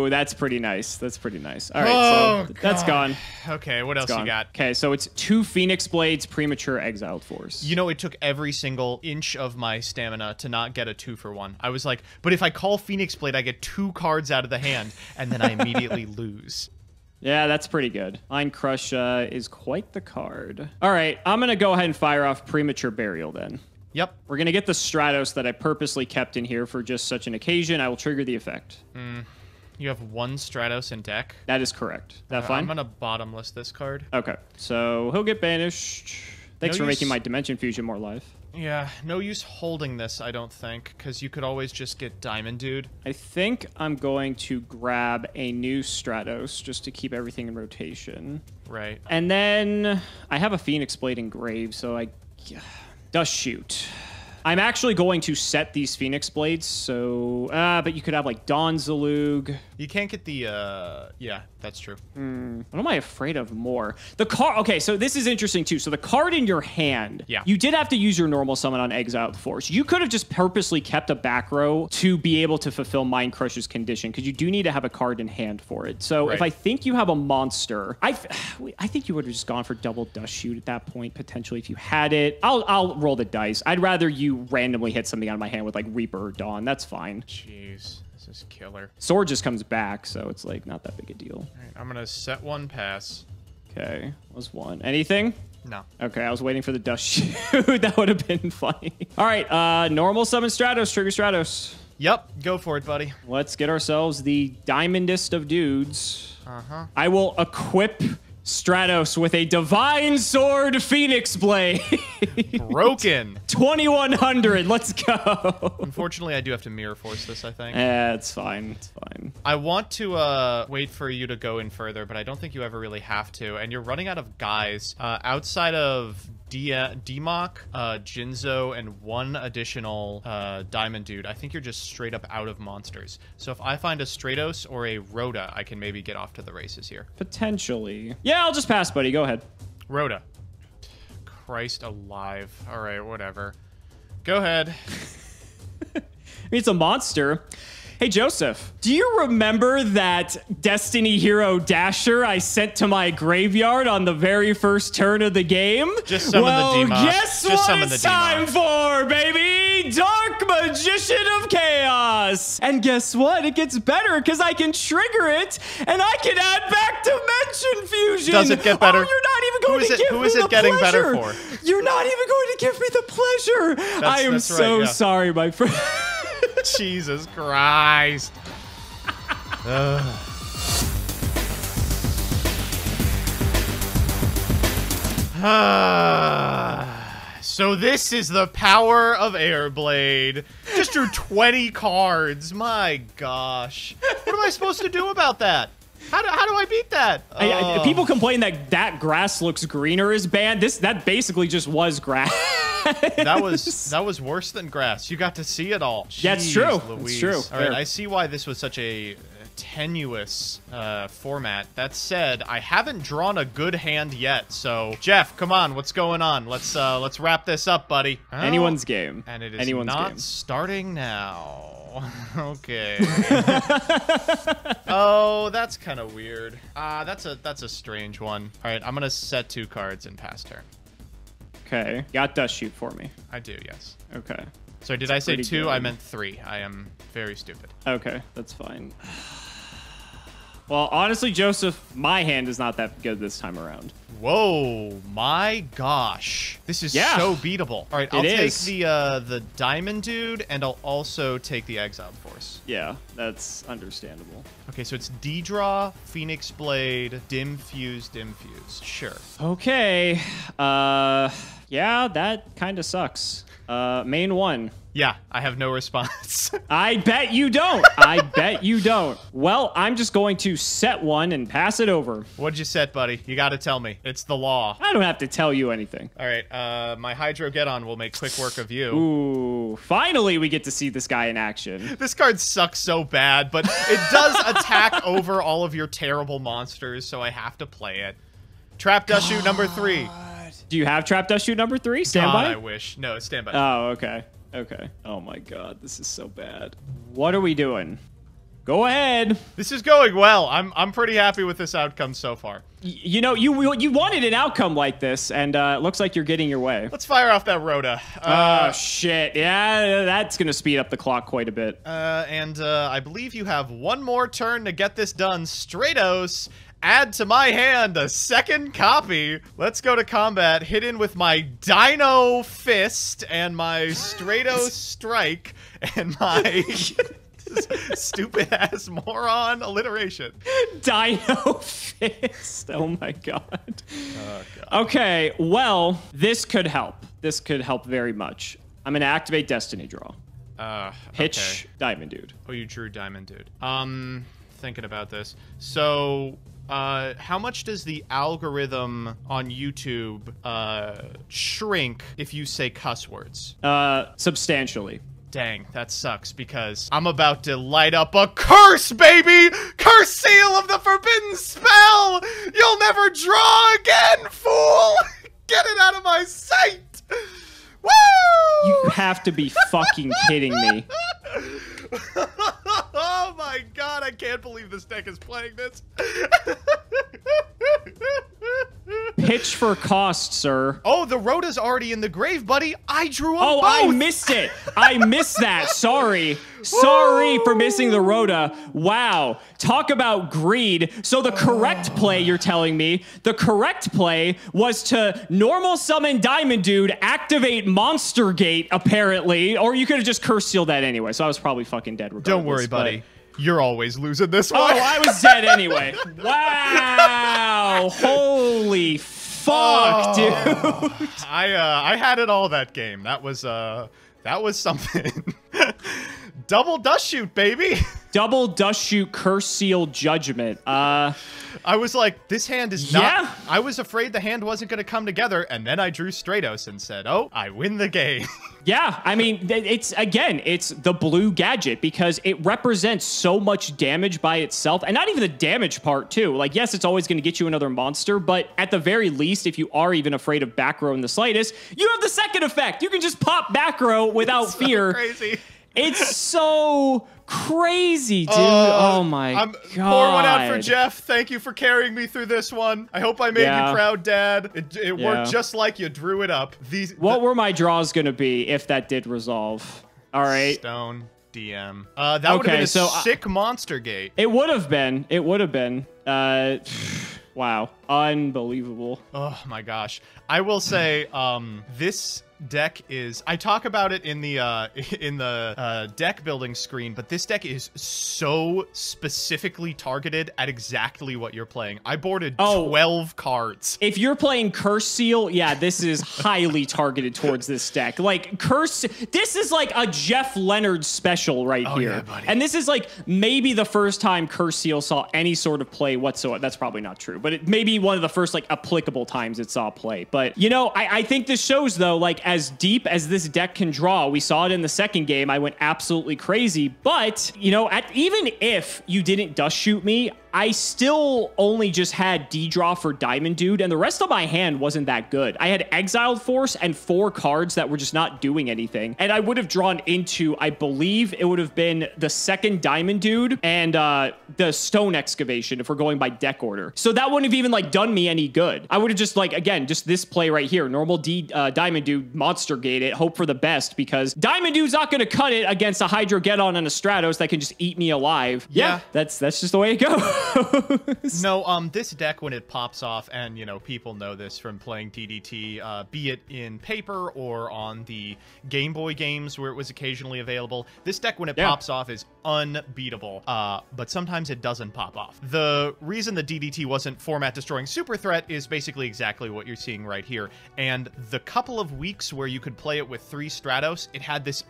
that's pretty nice. That's pretty nice. All right, so that's gone. Okay, what else you got? Okay, so it's 2 Phoenix Blades, Premature Exiled Force. You know, it took every single inch of my stamina to not get a 2-for-1. I was like, but if I call Phoenix Blade, I get 2 cards out of the hand, and then I immediately lose. Yeah, that's pretty good. Mind Crush is quite the card. All right, I'm going to go ahead and fire off Premature Burial then. Yep. We're going to get the Stratos that I purposely kept in here for just such an occasion. I will trigger the effect. You have 1 Stratos in deck. That is correct. Is that fine? I'm going to bottomless this card. Okay, so he'll get banished. Thanks for making my Dimension Fusion more live. Yeah, no use holding this, I don't think, because you could always just get Diamond Dude. I think I'm going to grab a new Stratos just to keep everything in rotation. Right. And then I have a Phoenix Blade engraved, so I... Dust Shoot. I'm actually going to set these Phoenix Blades, so... but you could have, like, Dawn Zalug. You can't get the, yeah, that's true. What am I afraid of more? The card... Okay, so this is interesting, too. So the card in your hand... Yeah. You did have to use your normal summon on Exiled Force. You could have just purposely kept a back row to be able to fulfill Mind Crush's condition, because you do need to have a card in hand for it. So Right. if I think you have a monster... I think you would have just gone for double Dust Shoot at that point, potentially, if you had it. I'll roll the dice. I'd rather you randomly hit something out of my hand with like Reaper or Dawn. That's fine. Jeez, this is killer. Sword just comes back, so it's like not that big a deal. All right, I'm gonna set 1 pass. Okay, was 1. Anything? No. Okay, I was waiting for the Dust Shoot. That would have been funny. All right, normal summon Stratos, trigger Stratos. Yep, go for it, buddy. Let's get ourselves the diamondest of dudes. Uh-huh. I will equip Stratos with a Divine Sword Phoenix Blade. Broken. 2100. Let's go. Unfortunately, I do have to mirror force this, I think. It's fine. It's fine. I want to wait for you to go in further, but I don't think you ever really have to. And you're running out of guys. Outside of Demok, Jinzo, and 1 additional Diamond Dude, I think you're just straight up out of monsters. So if I find a Stratos or a Rhoda, I can maybe get off to the races here. Potentially. Yeah, I'll just pass, buddy. Go ahead. Rhoda. Christ alive. All right, whatever. Go ahead. It's a monster. Hey, Joseph, do you remember that Destiny Hero Dasher I sent to my graveyard on the very first turn of the game? Just summon the Demon. Guess what it's time for, baby? Dark Magician of Chaos. And guess what? It gets better because I can trigger it and I can add back Dimension Fusion. Does it get better? Oh, you're not even going to give me the pleasure. Who is it getting better for? You're not even going to give me the pleasure. I am so sorry, my friend. Jesus Christ. So this is the power of Airblade. Just drew 20 cards. My gosh. What am I supposed to do about that? How do I beat that? People complain that grass looks greener is banned. That basically just was grass. That was worse than grass. You got to see it all. Yeah, it's true. Louise. It's true. All right, I see why this was such a tenuous format. That said, I haven't drawn a good hand yet. So, Jeff, come on, what's going on? Let's wrap this up, buddy. Anyone's game. And it is Anyone's not game. starting now. Okay. Oh, that's kind of weird. That's a strange one. All right, I'm gonna set 2 cards and pass turn. Okay. Got dust shoot for me. I do, yes. Okay. So did I say 2? good. I meant 3. I am very stupid. Okay, that's fine. Well, honestly, Joseph, my hand is not that good this time around. Whoa, my gosh. This is so beatable. All right, I'll take the Diamond Dude, and I'll also take the Exiled Force. Yeah, that's understandable. Okay, so it's D-Draw, Phoenix Blade, Dim Fuse, Dim Fuse. Sure. Okay. Yeah, that kind of sucks. Main 1. Yeah, I have no response. I bet you don't. I bet you don't. Well, I'm just going to set 1 and pass it over. What'd you set, buddy? You gotta tell me. It's the law. I don't have to tell you anything. All right, my Hydrogeddon will make quick work of you. Ooh, finally we get to see this guy in action. This card sucks so bad, but it does attack over all of your terrible monsters, so I have to play it. Trap Dust Shoot number 3. Do you have Trap Dust Shoot number 3? Standby? God, I wish. No, standby. Oh, okay. Okay. Oh my god, this is so bad. What are we doing? Go ahead. This is going well. I'm pretty happy with this outcome so far. You know, you wanted an outcome like this, and it looks like you're getting your way. Let's fire off that Rhoda. Oh, shit. Yeah, that's going to speed up the clock quite a bit. And I believe you have one more turn to get this done. Stratos, add to my hand a 2nd copy. Let's go to combat. Hit in with my Dino Fist and my Stratos Strike and my stupid ass moron alliteration. Dino Fist. Oh my god. Oh god. Okay, well, this could help. This could help very much. I'm going to activate Destiny Draw. Pitch Diamond Dude. Oh, you drew Diamond Dude. Thinking about this. So, how much does the algorithm on YouTube shrink if you say cuss words? Substantially. Dang, that sucks because I'm about to light up a curse, baby! Curse seal of the forbidden spell! You'll never draw again, fool! Get it out of my sight! Woo! You have to be fucking kidding me. Oh my god, I can't believe this deck is playing this. Pitch for cost, sir. Oh, the Rhoda's already in the grave, buddy. I drew them both. I missed it. I missed that. Sorry. Sorry for missing the Rhoda. Wow. Talk about greed. So the correct play, you're telling me, the correct play was to normal summon Diamond Dude, activate Monster Gate, apparently, or you could have just curse sealed that anyway, so I was probably fucking dead regardless. Don't worry, buddy. You're always losing this one. Oh, I was dead anyway. Wow. Holy fuck, dude. I had it all that game. That was something. Double Dust Shoot, baby. Double Dust Shoot Curse Seal Judgment. I was like, this hand is not... Yeah. I was afraid the hand wasn't going to come together, and then I drew Stratos and said, oh, I win the game. Yeah, I mean, it's the blue gadget because it represents so much damage by itself, and not even the damage part, too. Like, yes, it's always going to get you another monster, but at the very least, if you are even afraid of back row in the slightest, you have the second effect. You can just pop back row without fear. Crazy. It's so crazy, dude. Oh my god. Pour one out for Jeff. Thank you for carrying me through this one. I hope I made you proud, Dad. It worked just like you drew it up. What were my draws going to be if that did resolve? All right. Stone, DM. That would have been a sick monster gate. It would have been. It would have been. Wow. Unbelievable. Oh my gosh. I will say, this deck is, I talk about it in the deck building screen, but this deck is so specifically targeted at exactly what you're playing. I boarded 12 cards. If you're playing Curse Seal, yeah, this is highly targeted towards this deck. Like this is like a Jeff Leonard special right here. Yeah, buddy. And this is like maybe the first time Curse Seal saw any sort of play whatsoever. That's probably not true, but maybe one of the first like applicable times it saw play. But you know, I think this shows though, like as deep as this deck can draw, we saw it in the second game. I went absolutely crazy. But you know, even if you didn't dust shoot me, I still only just had D-draw for Diamond Dude, and the rest of my hand wasn't that good. I had Exiled Force and 4 cards that were just not doing anything. And I would have drawn into, I believe it would have been the second Diamond Dude and the Stone Excavation if we're going by deck order. So that wouldn't have even like done me any good. I would have just like, again, just this play right here, normal Diamond Dude, Monster Gate it, hope for the best, because Diamond Dude's not going to cut it against a Hydrogeddon and a Stratos that can just eat me alive. Yeah, that's just the way it goes. No, this deck, when it pops off, and, you know, people know this from playing DDT, be it in paper or on the Game Boy games where it was occasionally available, this deck, when it pops off, is unbeatable, but sometimes it doesn't pop off. The reason the DDT wasn't format-destroying super threat is basically exactly what you're seeing right here, and the couple of weeks where you could play it with 3 Stratos, it had this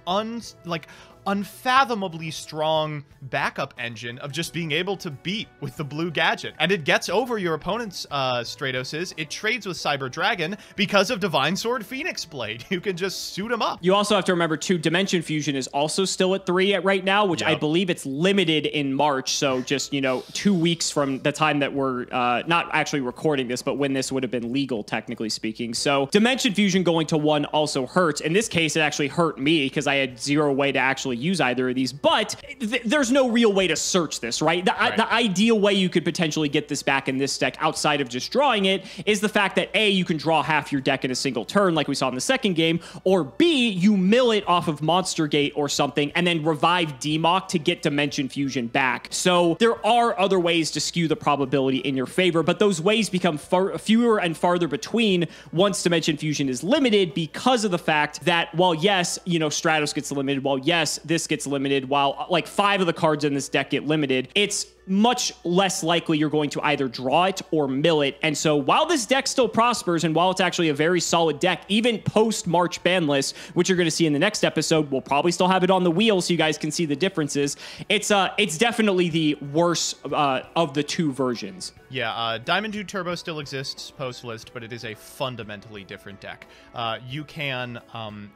unfathomably strong backup engine of just being able to beat with the blue gadget. And it gets over your opponent's Stratoses. It trades with Cyber Dragon because of Divine Sword Phoenix Blade. You can just suit them up. You also have to remember too, Dimension Fusion is also still at 3 right now, which I believe it's limited in March. So just, you know, 2 weeks from the time that we're not actually recording this, but when this would have been legal, technically speaking. So Dimension Fusion going to 1 also hurts. In this case, it actually hurt me because I had 0 way to actually use either of these, but there's no real way to search this, right? The ideal way you could potentially get this back in this deck outside of just drawing it is the fact that A, you can draw half your deck in a single turn like we saw in the second game, or B, you mill it off of Monster Gate or something and then revive Demock to get Dimension Fusion back. So there are other ways to skew the probability in your favor, but those ways become fewer and farther between once Dimension Fusion is limited because of the fact that while yes, you know, Stratos gets limited, while yes, this gets limited, while like 5 of the cards in this deck get limited, it's much less likely you're going to either draw it or mill it. And so while this deck still prospers, and while it's actually a very solid deck, even post-March ban list, which you're going to see in the next episode, we'll probably still have it on the wheel so you guys can see the differences. It's definitely the worst of the 2 versions. Yeah, Diamond Dude Turbo still exists post-list, but it is a fundamentally different deck. You can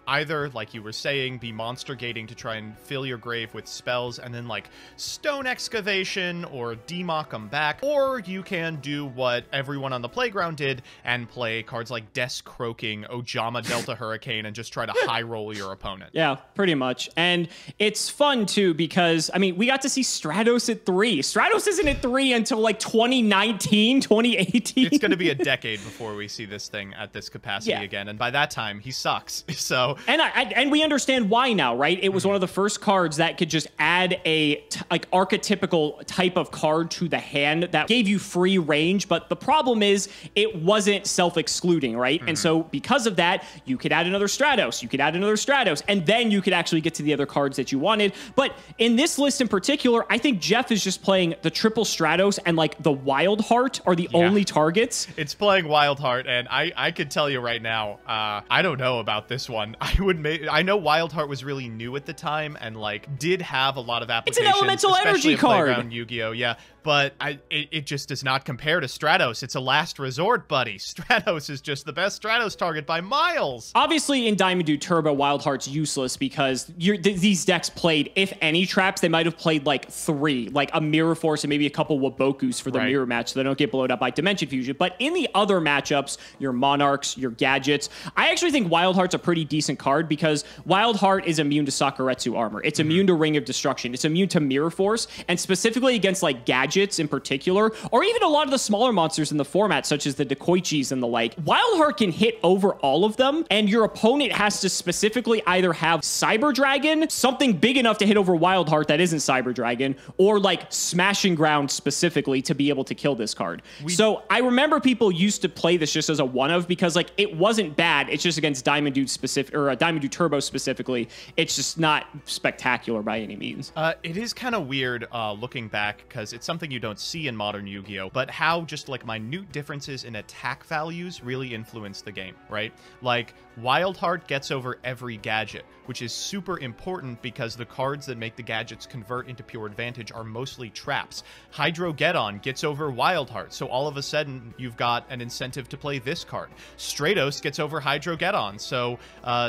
either, like you were saying, be monster gating to try and fill your grave with spells, and then like Stone Excavation or Demock them back, or you can do what everyone on the playground did and play cards like Desk Croaking, Ojama Delta Hurricane, and just try to high roll your opponent. Yeah, pretty much. And it's fun too because, I mean, we got to see Stratos at 3. Stratos isn't at 3 until like 2019, 2018. It's going to be a decade before we see this thing at this capacity again, and by that time, he sucks. So, and we understand why now, right? It was one of the first cards that could just add a like archetypical type of card to the hand that gave you free range, but the problem is it wasn't self-excluding, right? And so because of that, you could add another Stratos, you could add another Stratos, and then you could actually get to the other cards that you wanted. But in this list in particular, I think Jeff is just playing the triple Stratos, and like the Wild Heart are the only targets. It's playing Wild Heart, and I could tell you right now, I don't know about this one. I know Wild Heart was really new at the time and like did have a lot of applications. It's an elemental energy card. Playground Yu-Gi-Oh, yeah, but it just does not compare to Stratos. It's a last resort, buddy. Stratos is just the best Stratos target by miles. Obviously, in Diamond Dude Turbo, Wild Heart's useless because these decks played, if any traps, they might have played like 3, like a Mirror Force and maybe a couple Wabokus for the mirror match so they don't get blown up by Dimension Fusion. But in the other matchups, your Monarchs, your Gadgets, I actually think Wild Heart's a pretty decent card because Wild Heart is immune to Sakuretsu armor. It's immune to Ring of Destruction. It's immune to Mirror Force, and specifically against like Gadgets in particular, or even a lot of the smaller monsters in the format, such as the Dekoichis and the like. Wild Heart can hit over all of them, and your opponent has to specifically either have Cyber Dragon, something big enough to hit over Wild Heart that isn't Cyber Dragon, or like Smashing Ground specifically to be able to kill this card. So I remember people used to play this just as a one-of because like it wasn't bad. It's just against Diamond Dude specific, or Diamond Dude Turbo specifically. It's just not spectacular by any means. It is kind of weird looking back attack, because it's something you don't see in modern Yu-Gi-Oh, but how just like minute differences in attack values really influence the game, right? Like Wild Heart gets over every gadget, which is super important because the cards that make the gadgets convert into pure advantage are mostly traps. Hydrogeddon gets over Wild Heart, so all of a sudden you've got an incentive to play this card. Stratos gets over Hydrogeddon, so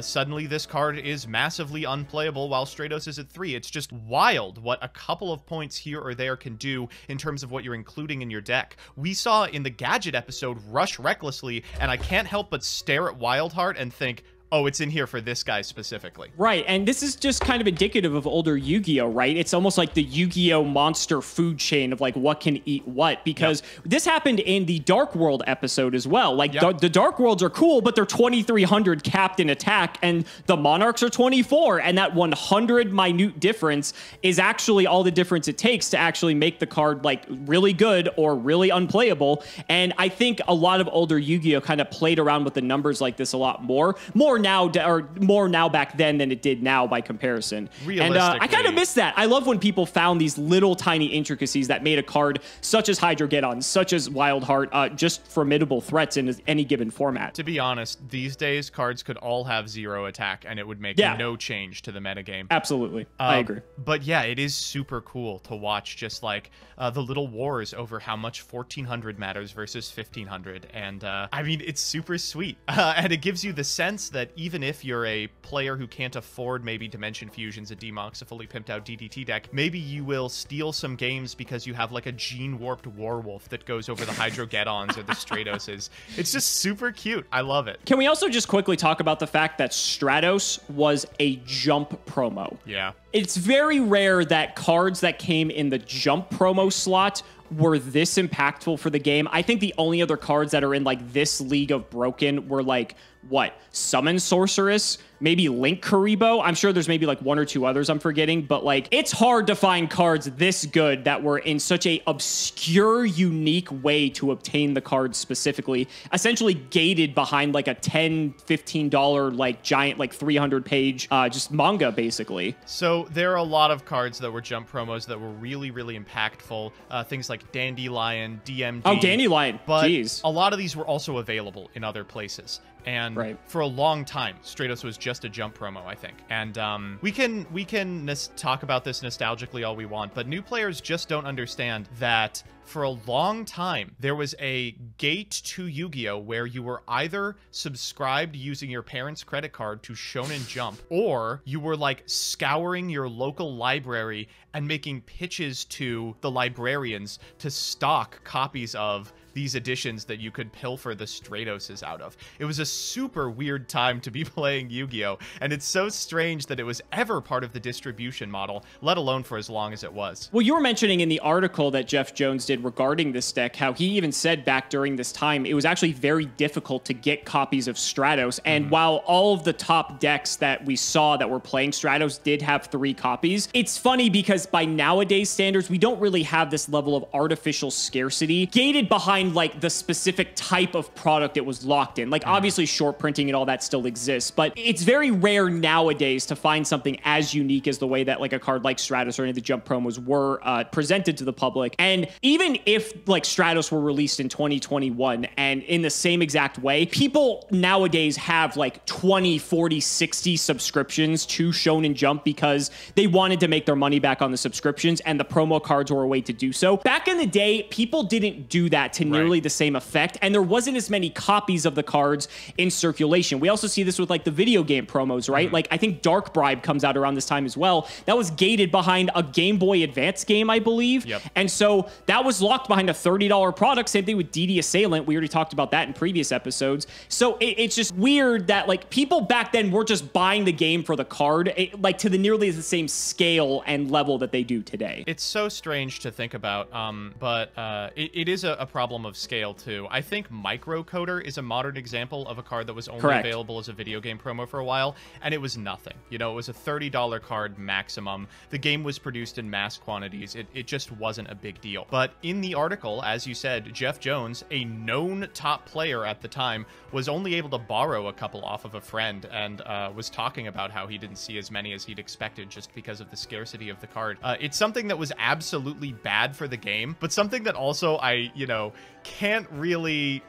suddenly this card is massively unplayable while Stratos is at 3. It's just wild what a couple of points here or there can do in terms of what you're including in your deck. We saw in the gadget episode Rush Recklessly, and I can't help but stare at Wild Heart and think, oh, it's in here for this guy specifically. Right, and this is just kind of indicative of older Yu-Gi-Oh, right? It's almost like the Yu-Gi-Oh monster food chain of like what can eat what, because this happened in the Dark World episode as well. Like the Dark Worlds are cool, but they're 2,300 capped in attack, and the Monarchs are 24, and that 100 minute difference is actually all the difference it takes to actually make the card like really good or really unplayable. And I think a lot of older Yu-Gi-Oh kind of played around with the numbers like this a lot more now back then than it did now by comparison. And I kind of miss that. I love when people found these little tiny intricacies that made a card such as Hydrogeddon, such as Wild Heart, just formidable threats in any given format. To be honest, these days cards could all have 0 attack and it would make no change to the metagame. Absolutely. I agree. But yeah, it is super cool to watch just like the little wars over how much 1,400 matters versus 1,500. And I mean, it's super sweet. And it gives you the sense that even if you're a player who can't afford maybe Dimension Fusions, a Demox, a fully pimped out DDT deck, maybe you will steal some games because you have like a gene warped Warwolf that goes over the Hydrogeddons or the Stratoses. It's just super cute. I love it. Can we also just quickly talk about the fact that Stratos was a jump promo? Yeah. It's very rare that cards that came in the jump promo slot were this impactful for the game. I think the only other cards that are in like this league of broken were like, what, Summon Sorceress, maybe Link Karibo. I'm sure there's maybe like 1 or 2 others I'm forgetting, but like it's hard to find cards this good that were in such a obscure, unique way to obtain the cards specifically, essentially gated behind like a $10, $15 like giant like 300 page just manga basically. So there are a lot of cards that were jump promos that were really, really impactful. Things like Dandelion, DMD. Oh, Dandelion. But jeez. A lot of these were also available in other places. And for a long time, Stratos was just a jump promo, I think. And we can talk about this nostalgically all we want, but new players just don't understand that for a long time, there was a gate to Yu-Gi-Oh! Where you were either subscribed using your parents' credit card to Shonen Jump, or you were like scouring your local library and making pitches to the librarians to stock copies of these editions that you could pilfer the Stratoses out of. It was a super weird time to be playing Yu-Gi-Oh! And it's so strange that it was ever part of the distribution model, let alone for as long as it was. Well, you were mentioning in the article that Jeff Jones did regarding this deck, how he even said back during this time, it was actually very difficult to get copies of Stratos. And while all of the top decks that we saw that were playing Stratos did have 3 copies, it's funny because by nowadays standards, we don't really have this level of artificial scarcity gated behind like the specific type of product it was locked in. Like obviously short printing and all that still exists, but it's very rare nowadays to find something as unique as the way that like a card like Stratos or any of the jump promos were presented to the public. And even if like Stratos were released in 2021 and in the same exact way, people nowadays have like 20, 40, 60 subscriptions to Shonen Jump because they wanted to make their money back on the subscriptions, and the promo cards were a way to do so. Back in the day, people didn't do that to nearly the same effect, and there wasn't as many copies of the cards in circulation. We also see this with like the video game promos, right? Like I think Dark Bribe comes out around this time as well. That was gated behind a Game Boy Advance game, I believe. And so that was locked behind a $30 product. Same thing with DD Assailant. We already talked about that in previous episodes. So it's just weird that like people back then were just buying the game for the card, like to the nearly the same scale and level that they do today. It's so strange to think about, but it is a problem realm of scale, too. I think Microcoder is a modern example of a card that was only Correct. available as a video game promo for a while, and it was nothing. You know, it was a $30 card maximum. The game was produced in mass quantities. It just wasn't a big deal. But in the article, as you said, Jeff Jones, a known top player at the time, was only able to borrow a couple off of a friend, and was talking about how he didn't see as many as he'd expected just because of the scarcity of the card. It's something that was absolutely bad for the game, but something that also I, you know, can't really...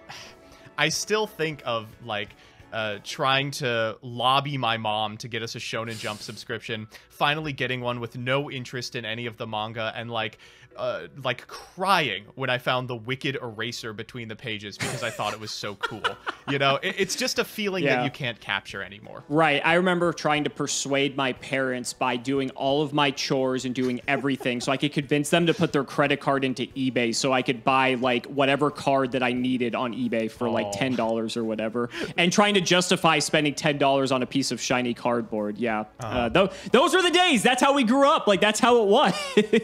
I still think of, like, trying to lobby my mom to get us a Shonen Jump subscription, finally getting one with no interest in any of the manga, and like crying when I found the Wicked Eraser between the pages because I thought it was so cool. You know, it's just a feeling that you can't capture anymore. Right. I remember trying to persuade my parents by doing all of my chores and doing everything so I could convince them to put their credit card into eBay so I could buy like whatever card that I needed on eBay for like $10 or whatever, and trying to justify spending $10 on a piece of shiny cardboard. Yeah. Those were the days. That's how we grew up. Like, that's how it was.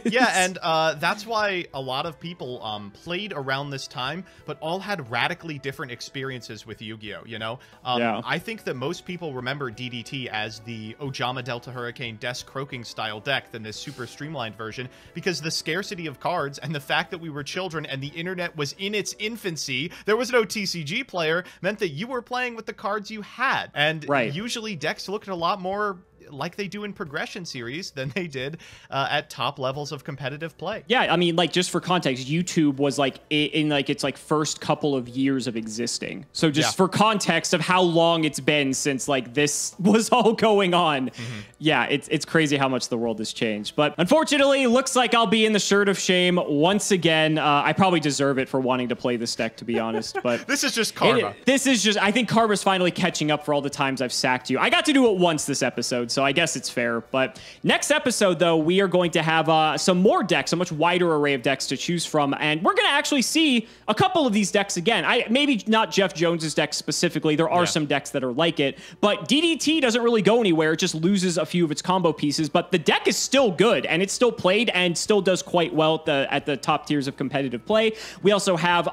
Yeah, and that's why a lot of people played around this time, but all had radically different experiences with Yu-Gi-Oh, you know? I think that most people remember DDT as the Ojama Delta Hurricane Desk Croaking style deck than this super streamlined version, because the scarcity of cards and the fact that we were children and the internet was in its infancy, there was no TCG player, meant that you were playing with the cards you had. And usually decks looked a lot more like they do in progression series than they did at top levels of competitive play. Yeah, I mean, like, just for context, YouTube was like in like its like first couple of years of existing. So just for context of how long it's been since like this was all going on. Yeah, it's crazy how much the world has changed. But unfortunately, looks like I'll be in the shirt of shame once again. I probably deserve it for wanting to play this deck, to be honest. But this is just karma. I think karma's finally catching up for all the times I've sacked you. I got to do it once this episode, so I guess it's fair. But next episode, though, we are going to have some more decks, a much wider array of decks to choose from, and we're going to actually see a couple of these decks again. Maybe not Jeff Jones's deck specifically. There are some decks that are like it, but DDT doesn't really go anywhere. It just loses a few of its combo pieces, but the deck is still good, and it's still played and still does quite well at the top tiers of competitive play. We also have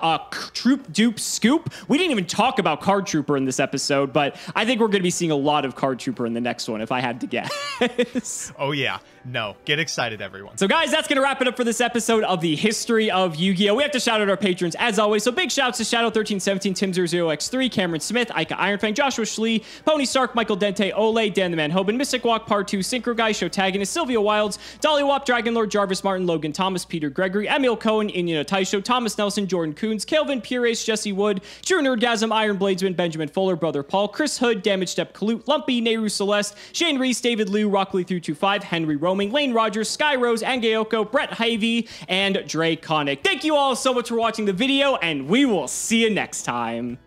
Troop Dupe Scoop. We didn't even talk about Card Trooper in this episode, but I think we're going to be seeing a lot of Card Trooper in the next one, if I had to guess. Oh yeah, no, get excited, everyone. So guys, that's gonna wrap it up for this episode of the history of Yu-Gi-Oh. We have to shout out our patrons as always, so big shouts to Shadow1317, Tim00x3, Cameron Smith, Ika Ironfang, Joshua Schlee, Pony Stark, Michael Dente, Ole, Dan the Man Hoban, Mystic Walk Part 2, Synchro Guy, Showtagonist, Sylvia Wilds, Dolly Wop, Dragon Lord, Jarvis Martin, Logan Thomas, Peter Gregory, Emil Cohen, Inyana Taisho, Thomas Nelson, Jordan Coons, Kelvin Purace, Jesse Wood, True Nerdgasm, Iron Bladesman, Benjamin Fuller, Brother Paul, Chris Hood, Damage Step Kalute, Lumpy, Nehru Celeste, Shane Reese, David Liu, Rockley325, Henry Roaming, Lane Rogers, Sky Rose, Angayoko, Brett Hyvey, and Dre Connick. Thank you all so much for watching the video, and we will see you next time.